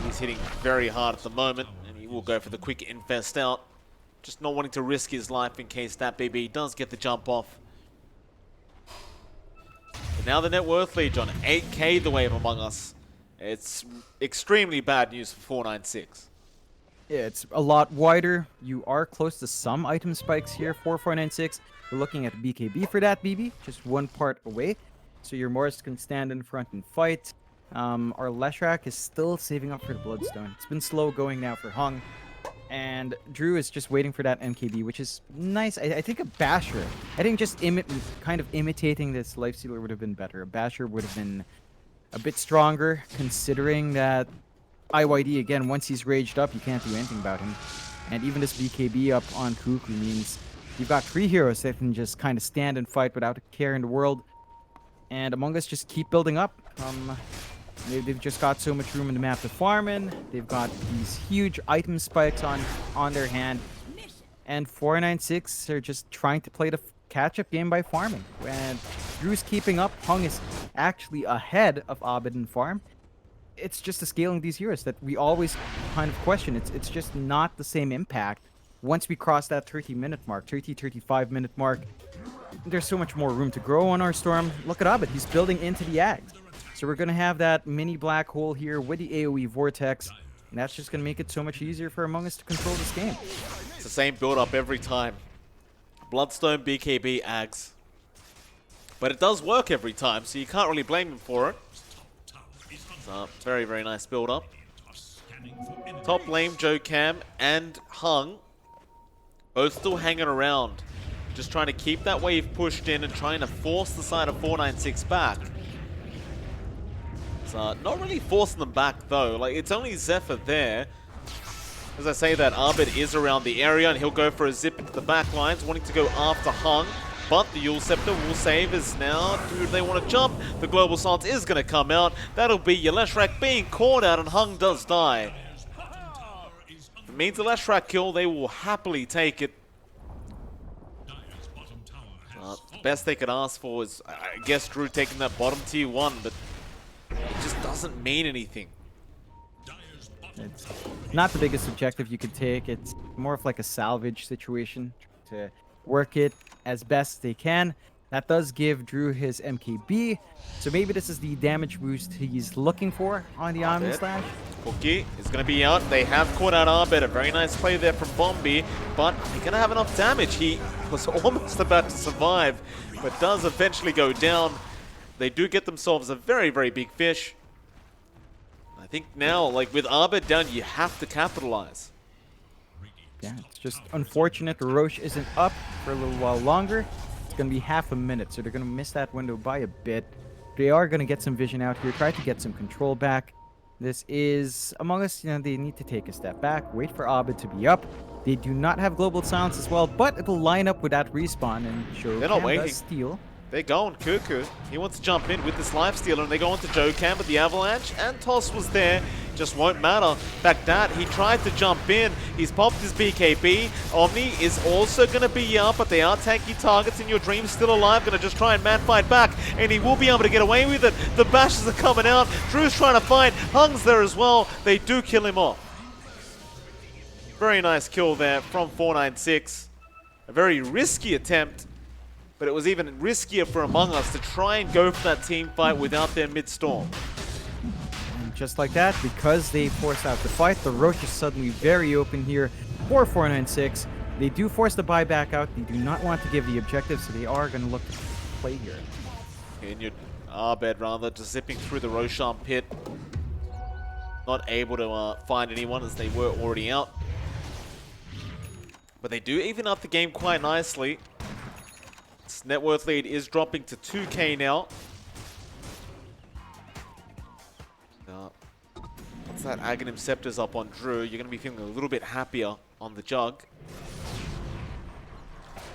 Speaker 1: He's hitting very hard at the moment, and he will go for the quick infest out. Just not wanting to risk his life in case that BB does get the jump off. But now the net worth lead, John. 8k the way of Among Us. It's extremely bad news for 496.
Speaker 2: Yeah, it's a lot wider. You are close to some item spikes here for 496. We're looking at BKB for that BB, just one part away. So your Morris can stand in front and fight. Our Leshrac is still saving up for the Bloodstone. It's been slow going now for Hung. And Drew is just waiting for that MKB, which is nice. I think a Basher. I think just kind of imitating this Lifestealer would have been better. A Basher would have been a bit stronger, considering that IYD, again, once he's raged up, you can't do anything about him. And even this BKB up on Kuku means you've got 3 heroes that can just kind of stand and fight without a care in the world. And Among Us just keep building up. They've just got so much room in the map to farm in. They've got these huge item spikes on their hand. And 496 are just trying to play the catch-up game by farming. And Drew's keeping up. Hung is actually ahead of Abed in farm. It's just the scaling these heroes that we always kind of question. It's just not the same impact. Once we cross that 30-minute mark, 35-minute mark, there's so much more room to grow on our Storm. Look at Abed. He's building into the Ags. So we're going to have that mini black hole here with the AoE Vortex. And that's just going to make it so much easier for Among Us to control this game.
Speaker 1: It's the same build-up every time. Bloodstone, BKB, Ags. But it does work every time, so you can't really blame him for it. It's a very, very nice build-up. Top lane, Joe Cam and Hung both still hanging around. Just trying to keep that wave pushed in and trying to force the side of 496 back. Not really forcing them back though. Like, it's only Zephyr there. As I say that, Abed is around the area and he'll go for a zip into the back lines, wanting to go after Hung. But the Yule Scepter will save as now. Do they want to jump? The Global Silence is going to come out. That'll be your Leshrac being caught out and Hung does die. If it means a Leshrac kill, they will happily take it. The best they could ask for is, I guess, Drew taking that bottom tier 1, but it just doesn't mean anything.
Speaker 2: It's not the biggest objective you could take. It's more of like a salvage situation to work it as best they can. That does give Drew his MKB. So maybe this is the damage boost he's looking for on the Omni Slash.
Speaker 1: Cookie is going to be out. They have caught out Abed. A very nice play there from Bombi, but they're going to have enough damage. He was almost about to survive, but does eventually go down. They do get themselves a very, very big fish. I think now, like with Abed down, you have to capitalize.
Speaker 2: Yeah, it's just unfortunate the Roche isn't up for a little while longer. It's going to be half a minute, so they're going to miss that window by a bit. They are going to get some vision out here, try to get some control back. This is Among Us, they need to take a step back, wait for Abed to be up. They do not have Global Silence as well, but it'll line up with that respawn and show
Speaker 1: They're not waiting.
Speaker 2: does steal.
Speaker 1: They're going Cuckoo. He wants to jump in with this life stealer, and they go into Joe Cam, but the avalanche and Toss was there. Just won't matter. In fact, that he tried to jump in. He's popped his BKB. Omni is also going to be up, but they are tanky targets. In Your Dream still alive. Going to just try and man fight back, and he will be able to get away with it. The bashes are coming out. Drew's trying to fight. Hung's there as well. They do kill him off. Very nice kill there from 496. A very risky attempt. But it was even riskier for Among Us to try and go for that team fight without their mid-storm.
Speaker 2: And just like that, because they forced out the fight, the Roche is suddenly very open here for 496. They do force the buyback out. They do not want to give the objective, so they are going to look to play here.
Speaker 1: In your Abed, rather, just zipping through the Roshan pit. Not able to find anyone as they were already out. But they do even up the game quite nicely. Net worth lead is dropping to 2k now. Once that Aghanim Scepter's up on Drew, you're going to be feeling a little bit happier on the Jug.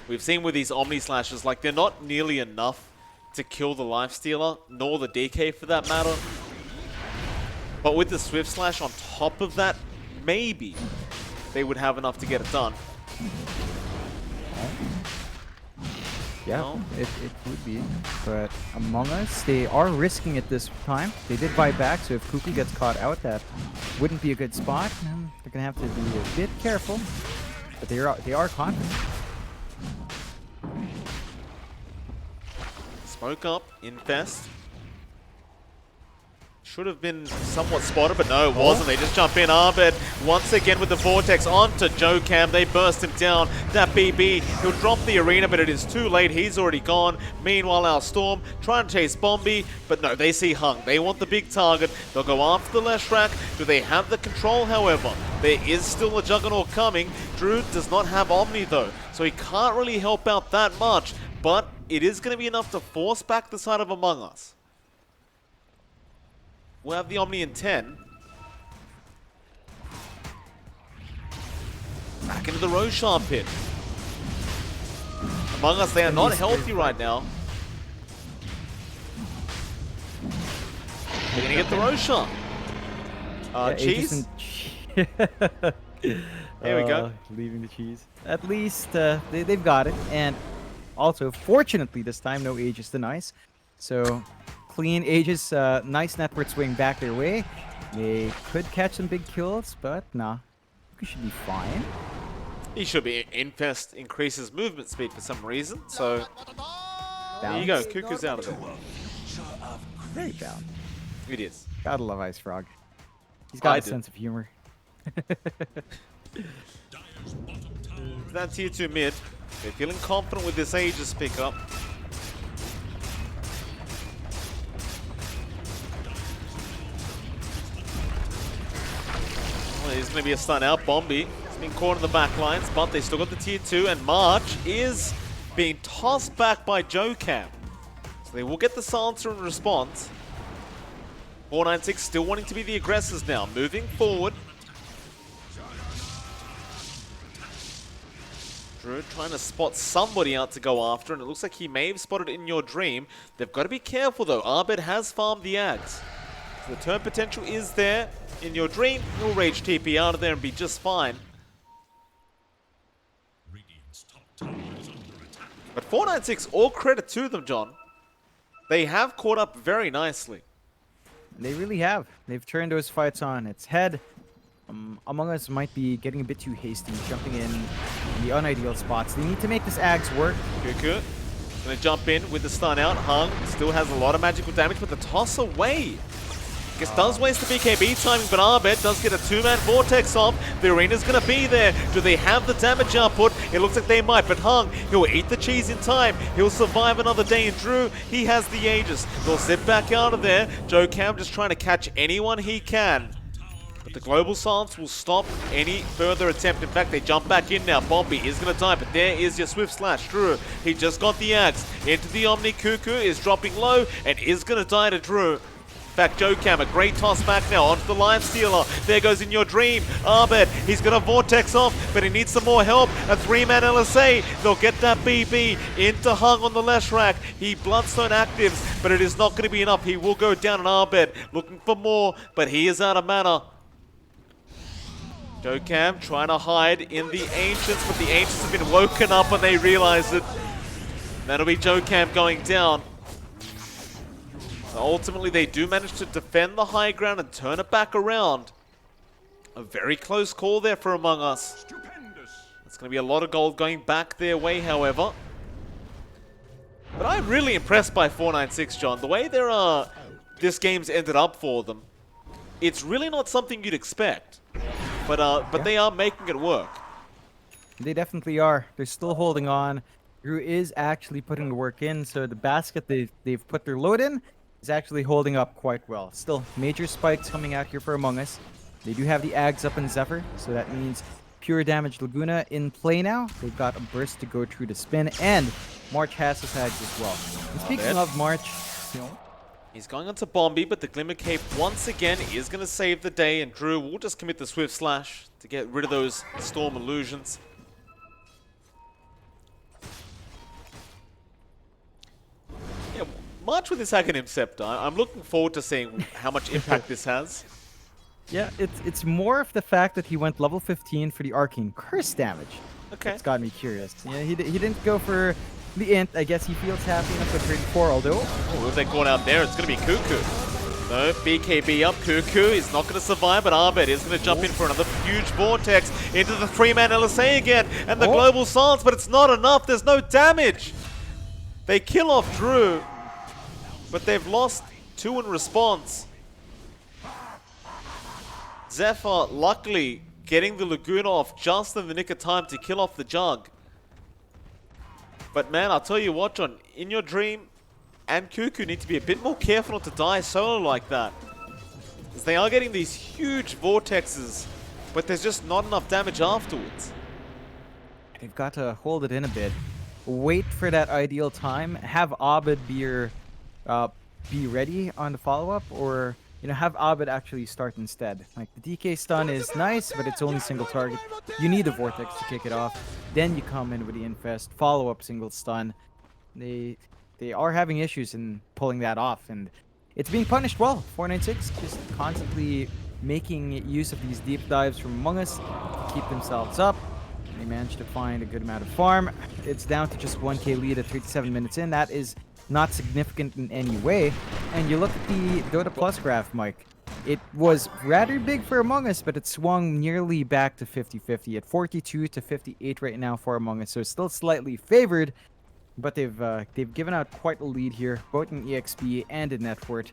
Speaker 1: We've seen with these Omni Slashes, like, they're not nearly enough to kill the Lifestealer, nor the DK for that matter. But with the Swift Slash on top of that, maybe they would have enough to get it done.
Speaker 2: Yeah,
Speaker 1: No.
Speaker 2: it would be. But Among Us, they are risking it this time. They did buy back, so if Cuckoo gets caught out, that wouldn't be a good spot. They're going to have to be a bit careful. But they are confident.
Speaker 1: Smoke up, Infest. Should have been somewhat spotted, but no, it wasn't. They just jump in. Arbed once again with the Vortex onto JoeCam. They burst him down. That BB, he'll drop the arena, but it is too late. He's already gone. Meanwhile, our Storm trying to chase Bombi, but no, they see Hung. They want the big target. They'll go after the Leshrac. Do they have the control, however? There is still a Juggernaut coming. Drew does not have Omni, though, so he can't really help out that much, but it is going to be enough to force back the side of Among Us. We'll have the Omni in 10. Back into the Roshan pit. Among Us, they are not healthy right now. They're going to get the Roshan. Cheese? There we go.
Speaker 2: Leaving the cheese. At least they've got it. And also, fortunately this time, no Aegis to Nice. So, clean Aegis, nice network swing back their way. They could catch some big kills, but nah. We should be fine.
Speaker 1: He should be. Infest increases movement speed for some reason, so there you go. Cuckoo's out of there.
Speaker 2: Very balanced.
Speaker 1: It is.
Speaker 2: Gotta love Ice Frog. He's got a sense of humor.
Speaker 1: That tier 2 mid. They're feeling confident with this Aegis pickup. Well, there's going to be a stun out. Bombi has been caught in the back lines, but they still got the tier 2, and March is being tossed back by JoeCam. So they will get the silencer in response. 496 still wanting to be the aggressors now, moving forward. Drew trying to spot somebody out to go after, and it looks like he may have spotted In Your Dream. They've got to be careful though. Arbed has farmed the Ags. So the turn potential is there. In Your Dream, he'll rage TP out of there and be just fine. But 496, all credit to them, John. They have caught up very nicely.
Speaker 2: They really have. They've turned those fights on its head. Among Us might be getting a bit too hasty, jumping in the unideal spots. They need to make this Ags work.
Speaker 1: Cuckoo gonna jump in with the stun out. Hung still has a lot of magical damage, but the toss away. Guess does waste the BKB timing, but Arbed does get a 2-man Vortex off. The arena's gonna be there. Do they have the damage output? It looks like they might, but Hung, he'll eat the cheese in time. He'll survive another day, and Drew, he has the Aegis. They'll zip back out of there. JoeCam just trying to catch anyone he can. But the Global Silence will stop any further attempt. In fact, they jump back in now. Bombi is going to die, but there is your Swift Slash. Drew, he just got the Axe. Into the Omni. Cuckoo is dropping low and is going to die to Drew. In fact, JoeCam, a great toss back now onto the Lifestealer. There goes In Your Dream. Arbed, he's going to Vortex off, but he needs some more help. A 3-man LSA. They'll get that BB into Hung on the Leshrac. He Bloodstone actives, but it is not going to be enough. He will go down on Arbed, looking for more, but he is out of mana. JoeCam trying to hide in the Ancients, but the Ancients have been woken up and they realize it. That'll be JoeCam going down. So ultimately, they do manage to defend the high ground and turn it back around. A very close call there for Among Us. It's going to be a lot of gold going back their way, however. But I'm really impressed by 496, John. The way this game's ended up for them, it's really not something you'd expect. But they are making it work.
Speaker 2: They definitely are. They're still holding on. Drew is actually putting the work in, so the basket they've put their load in is actually holding up quite well. Still, major spikes coming out here for Among Us. They do have the Ags up in Zephyr, so that means pure damage Laguna in play now. They've got a burst to go through the spin, and March has his Ags as well. And speaking of March, you know,
Speaker 1: He's going onto Bombi, but the Glimmer Cape once again is going to save the day, and Drew will just commit the Swift Slash to get rid of those Storm Illusions. Yeah, March with this Aghanim Scepter. I'm looking forward to seeing how much impact this has.
Speaker 2: Yeah, it's more of the fact that he went level 15 for the Arcane Curse damage.
Speaker 1: Okay.
Speaker 2: It's got me curious. Yeah, he didn't go for the Int. I guess he feels happy enough with 34, although...
Speaker 1: Oh, if they caught out there, it's going to be Cuckoo. No, BKB up. Cuckoo is not going to survive, but Arbed is going to jump in for another huge Vortex into the 3-man LSA again, and the Global Silence, but it's not enough. There's no damage. They kill off Drew, but they've lost 2 in response. Zephyr, luckily, getting the Laguna off just in the nick of time to kill off the Jug. But man, I'll tell you what, John, in your dream, and Cuckoo need to be a bit more careful not to die solo like that. Because they are getting these huge vortexes, but there's just not enough damage afterwards.
Speaker 2: They've got to hold it in a bit. Wait for that ideal time. Have Abed be ready on the follow-up, or have Abed actually start instead. Like, the DK stun is nice, but it's only single target. You need a Vortex to kick it off. Then you come in with the Infest, follow-up single stun. They are having issues in pulling that off, and it's being punished well. 496 just constantly making use of these deep dives from Among Us to keep themselves up. They managed to find a good amount of farm. It's down to just 1k lead at 37 minutes in. That is not significant in any way. And you look at the Dota Plus graph, Mike. It was rather big for Among Us, but it swung nearly back to 50-50 at 42 to 58 right now for Among Us. So it's still slightly favored, but they've given out quite a lead here, both in EXP and in net worth.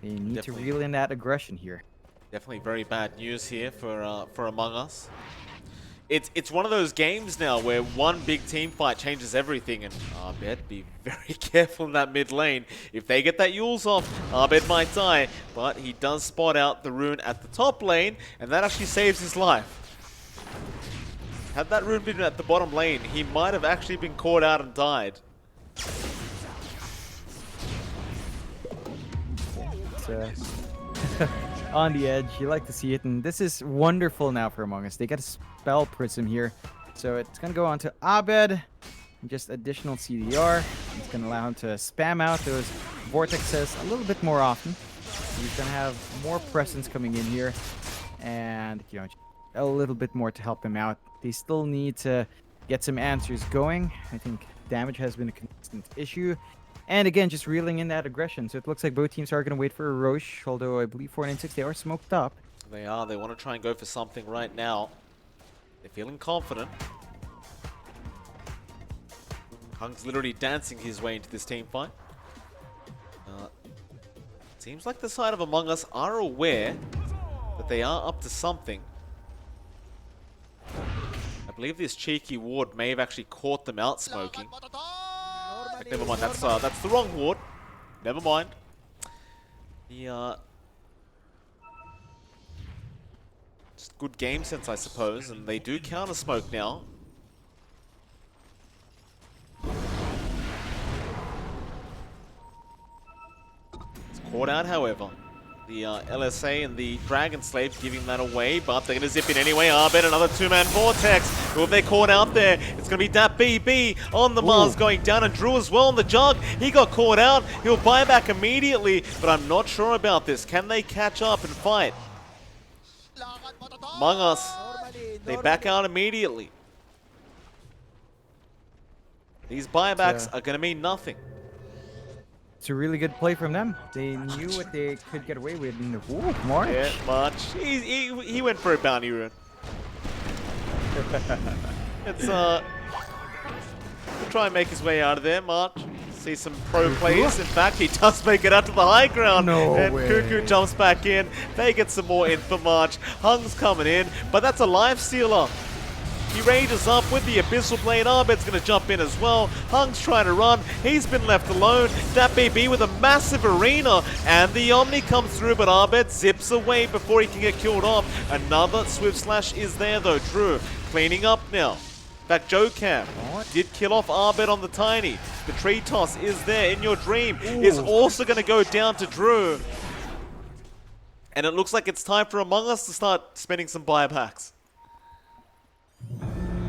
Speaker 2: They need to reel in that aggression here.
Speaker 1: Definitely very bad news here for Among Us. It's one of those games now where one big team fight changes everything, and Abed, be very careful in that mid lane. If they get that Yules off, Abed might die, but he does spot out the rune at the top lane, and that actually saves his life. Had that rune been at the bottom lane, he might have actually been caught out and died.
Speaker 2: On the edge, you like to see it, and this is wonderful now for Among Us. They get a Spell Prism here, so it's gonna go on to Abed, just additional CDR. It's gonna allow him to spam out those Vortexes a little bit more often. He's gonna have more presence coming in here, and a little bit more to help him out. They still need to get some answers going. I think damage has been a consistent issue. And again, just reeling in that aggression. So it looks like both teams are going to wait for a Roche, although I believe 496, they are smoked up.
Speaker 1: They are. They want to try and go for something right now. They're feeling confident. Hung's literally dancing his way into this team fight. Seems like the side of Among Us are aware that they are up to something. I believe this cheeky ward may have actually caught them out smoking. Never mind, that's the wrong ward. Never mind. Just good game sense, I suppose, and they do counter smoke now. It's caught out, however. The LSA and the Dragon Slave giving that away, but they're going to zip in anyway. Abed, another 2-man Vortex. Who have they caught out there? It's going to be Dat BB on the Mars going down, and Drew as well on the Jug. He got caught out. He'll buy back immediately, but I'm not sure about this. Can they catch up and fight? Among Us, they back out immediately. These buybacks are going to mean nothing.
Speaker 2: It's a really good play from them. They knew what they could get away with in the March.
Speaker 1: Yeah, March. He went for a bounty rune. It's we'll try and make his way out of there, March. See some pro players. In fact, he does make it out to the high ground. And Cuckoo jumps back in. They get some more in for March. Hung's coming in, but that's a life stealer. He rages up with the Abyssal Blade. Abed's going to jump in as well. Hung's trying to run. He's been left alone. Dat BB with a massive arena. And the Omni comes through, but Abed zips away before he can get killed off. Another Swift Slash is there, though. Drew cleaning up now. That Joe Cam did kill off Abed on the Tiny. The tree toss is there. In Your Dream is also going to go down to Drew. And it looks like it's time for Among Us to start spending some buybacks.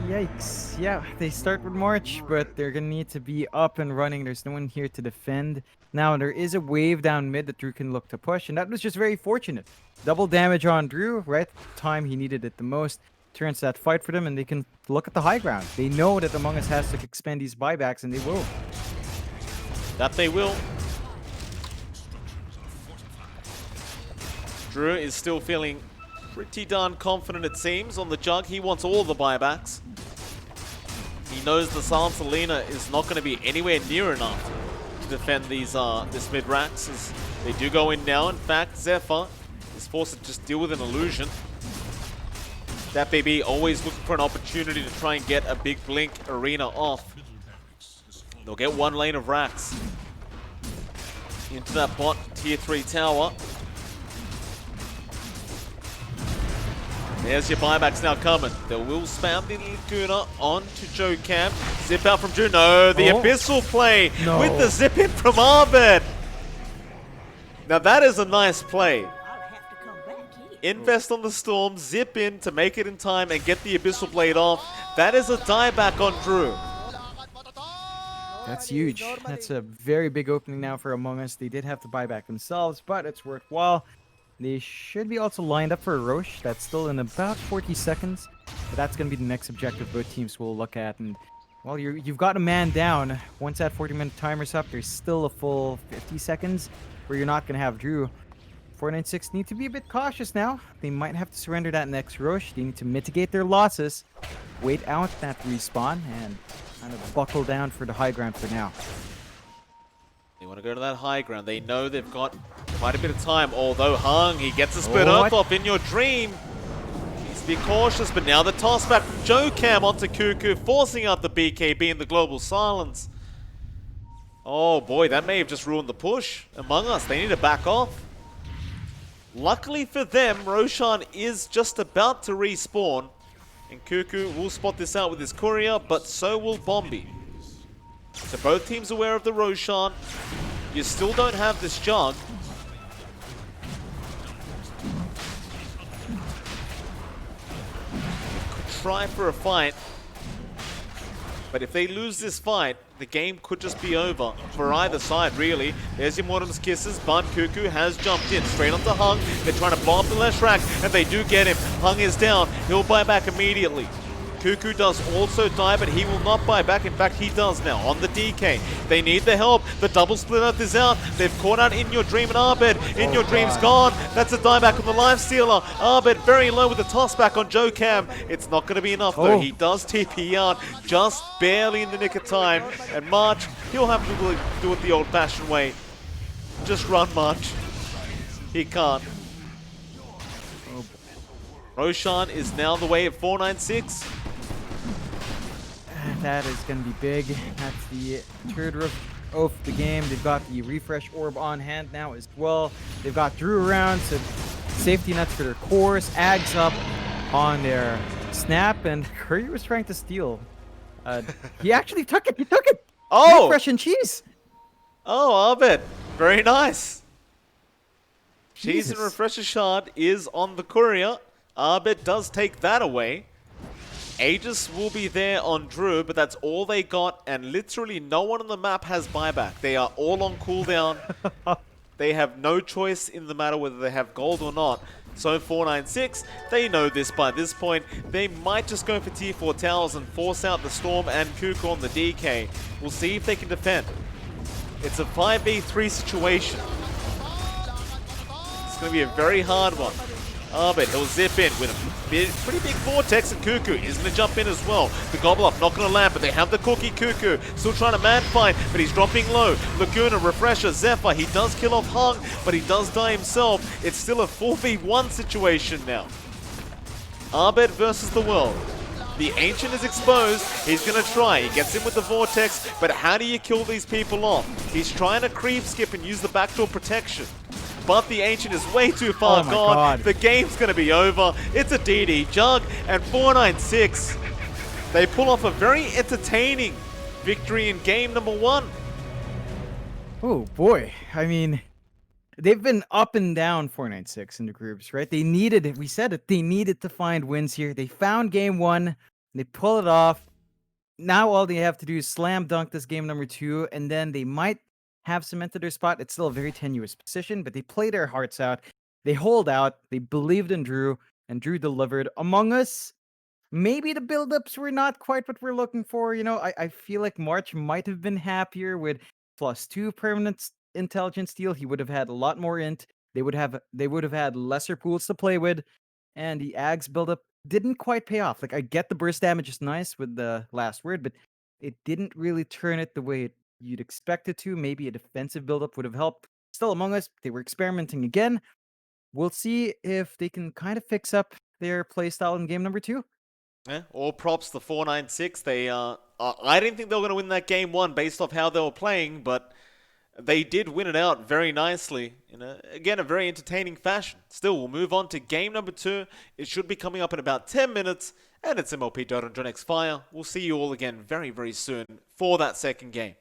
Speaker 2: Yikes. Yeah, they start with March, but they're going to need to be up and running. There's no one here to defend. Now, there is a wave down mid that Drew can look to push, and that was just very fortunate. Double damage on Drew, right at the time he needed it the most. Turns that fight for them, and they can look at the high ground. They know that Among Us has to expend these buybacks, and they will.
Speaker 1: That they will. Drew is still feeling pretty darn confident, it seems, on the jug. He wants all the buybacks. He knows the Silence Alina is not going to be anywhere near enough to defend these this mid racks, as they do go in now. In fact, Zephyr is forced to just deal with an illusion. That BB always looking for an opportunity to try and get a big blink arena off. They'll get one lane of racks into that bot tier 3 tower. There's your buybacks now coming. They will spam the Laguna onto Joe Cam. Zip out from Drew. No, the Abyssal play with the zip in from Arbed. Now that is a nice play. Invest on the Storm, zip in to make it in time and get the Abyssal Blade off. That is a dieback on Drew.
Speaker 2: That's huge. That's a very big opening now for Among Us. They did have to buy back themselves, but it's worthwhile. They should be also lined up for a Roche. That's still in about 40 seconds. But that's going to be the next objective both teams will look at. And, well, you've got a man down. Once that 40-minute timer's up, there's still a full 50 seconds where you're not going to have Drew. 496 need to be a bit cautious now. They might have to surrender that next Roche. They need to mitigate their losses, wait out that respawn, and kind of buckle down for the high ground for now.
Speaker 1: They want to go to that high ground. They know they've got quite a bit of time, although Hung, he gets a split Earth off In Your Dream. Needs to be cautious, but now the toss back from Joe Cam onto Cuckoo, forcing out the BKB and the Global Silence. Oh boy, that may have just ruined the push. Among Us, they need to back off. Luckily for them, Roshan is just about to respawn, and Cuckoo will spot this out with his courier, but so will Bombi. So both teams aware of the Roshan. You still don't have this jug. Could try for a fight, but if they lose this fight, the game could just be over for either side, really. There's your Mortem's Kisses, but Cuckoo has jumped in straight onto Hung. They're trying to blow up the left rack, and they do get him. Hung is down. He'll buy back immediately. Cuckoo does also die, but he will not buy back. In fact, he does now on the DK. They need the help. The double split earth is out. They've caught out In Your Dream and Arbed. In Your Dream's gone. That's a dieback on the Life Stealer. Arbed very low with the toss back on Joe Cam. It's not going to be enough though. He does TP out just barely in the nick of time. And March, he'll have to do it the old-fashioned way. Just run, March. He can't. Roshan is now the way of 496.
Speaker 2: That is going to be big. That's the third of the game. They've got the refresh orb on hand now as well. They've got Drew around, so safety nets for their cores. Ags up on their snap, and Curry was trying to steal. He actually took it. He took it.
Speaker 1: Oh!
Speaker 2: Refresh and cheese.
Speaker 1: Oh, Arbed. Very nice.
Speaker 2: Jesus.
Speaker 1: Cheese and Refresher Shard is on the courier. Arbed does take that away. Aegis will be there on Drew, but that's all they got, and literally no one on the map has buyback. They are all on cooldown. They have no choice in the matter whether they have gold or not. So 496, they know this by this point. They might just go for tier 4 towers and force out the Storm and Cuckoo on the DK. We'll see if they can defend. It's a 5v3 situation. It's going to be a very hard one. Arbed, he'll zip in with a pretty big vortex, and Cuckoo is going to jump in as well. The gobble up, not going to land, but they have the cookie. Cuckoo still trying to man fight, but he's dropping low. Laguna, Refresher, Zephyr, he does kill off Hung, but he does die himself. It's still a 4v1 situation now. Arbed versus the world. The Ancient is exposed. He's going to try. He gets in with the Vortex, but how do you kill these people off? He's trying to creep skip and use the backdoor protection. But the Ancient is way too far gone.
Speaker 2: God.
Speaker 1: The game's going to be over. It's a DD jug, and 496. They pull off a very entertaining victory in game number 1.
Speaker 2: Oh boy, I mean, they've been up and down 496 in the groups, right? They needed it. We said it. They needed to find wins here. They found game 1. They pull it off. Now all they have to do is slam dunk this game number 2, and then they might have cemented their spot. It's still a very tenuous position, but they play their hearts out. They hold out. They believed in Drew, and Drew delivered. Among Us, maybe the buildups were not quite what we're looking for. I feel like March might have been happier with +2 permanent intelligence steal. He would have had a lot more int. They would have had lesser pools to play with, and the Ags buildup didn't quite pay off. Like, I get the burst damage is nice with the last word, but it didn't really turn it the way you'd expect it to. Maybe a defensive buildup would have helped. Still, Among Us, they were experimenting again. We'll see if they can kind of fix up their playstyle in game number 2.
Speaker 1: Yeah, all props to 496. I didn't think they were going to win that game 1 based off how they were playing, but they did win it out very nicely in a very entertaining fashion. Still, we'll move on to game number 2. It should be coming up in about 10 minutes, and it's MLP Dota and JohnXFire. We'll see you all again very, very soon for that second game.